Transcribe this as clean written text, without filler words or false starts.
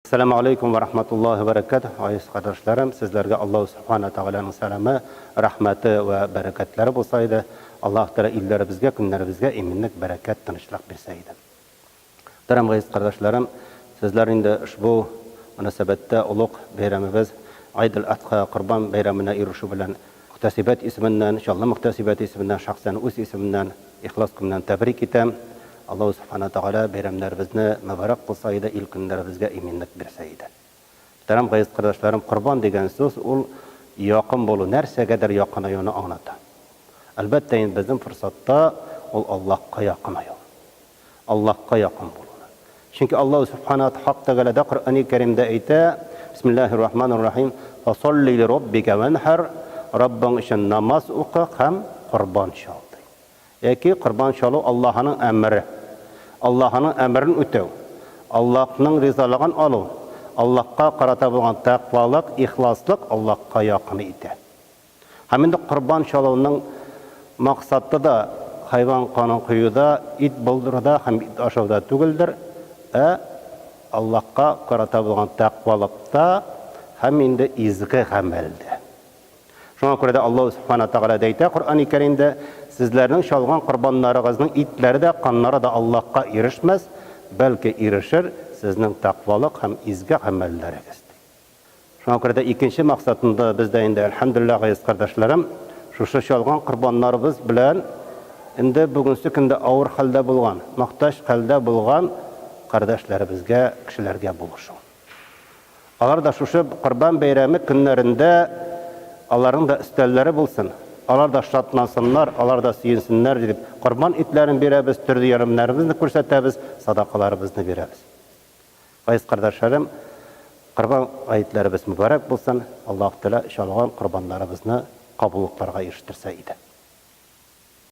Assalamu alaikum wa rahmatullahi wa barakatuh. Aziz qardoshlarım, sizlarga Alloh subhanahu taolaning salami, rahmati va barakatlari bo'lsaydi, Alloh taolo illarimizga, kunlarimizga eminlik, barakat, tinchlik bersaydi. Muhtaram aziz qardoshlarım, sizlar endi ushbu munosabatda ulug' bayramimiz Eid al-Adha Qurbon bayramini erishu bilan Muhtasibat ismidan, inshaalloh Muhtasibat ismidan shaxsan o'z ismidan ixlos bilan tabrik etam. Alloh subhanahu taolo bayramlarimizni muborak qilsaydi, ilk kunlarimizga eminlik bersaydi. Muhtaram aziz qardoshlarım, qurbon degan so'z ul yoqin bo'lu narsagadir yoqinayoni anglatadi. Albatta endi bizning fursatda ul Allohga yoqinayo. Allohga yoqin bo'lu. Chunki Alloh subhanahu taolo Qur'oni Karimda ayta, Bismillahirrohmanirrohim, "Fasolli li robbika wanhar", Robbing uchun namoz o'qi ham qurbon shol. Yoki qurbon sholu Allohning amri. Allohning amrini o'tav. Allohning rizoligini oluv. Allohga qarata bo'lgan taqvolik, ixloslik Allohga yoqin edi. Hamda qurbon sholuning maqsadi da hayvon qonun quyuda, it bo'ldirida ham ashuvda tugildir. Allohga qarata bo'lgan taqvolikda hamda izg'i amalda. Shunga ko'ra Alloh subhanahu taolo deydi Qur'oni Karimda, sizlarning sholg'on qurbonlaringizning itlari da, qonlari da Allohga erishmas, balki erishir sizning taqvolik ham izg'i amallaringiz. Shunga ko'ra ikkinchi maqsadimda bizda endi alhamdulillah aziz qardoshlarım, shu sholg'on qurbonlarimiz bilan endi bugungi kunda og'ir holda bo'lgan, muhtoj holda bo'lgan qardoshlarimizga, kishilarga bo'lishu. Ular da shu qurbon bayrami kunlarida onların da istələri bulsun, onlar da şadlansınlar, onlar da suyunsunlar deyib, qurban itlərini verəbiz, türlü yarımlarımızı göstərəbiz, sadaqalarımızı verəbiz. Aziz qardaşlarım, qurban ayetlərimiz mübarək bulsun, Allah-u Teala inşallah qurbanlarımızı qabulluqlarına erişdirsə idi.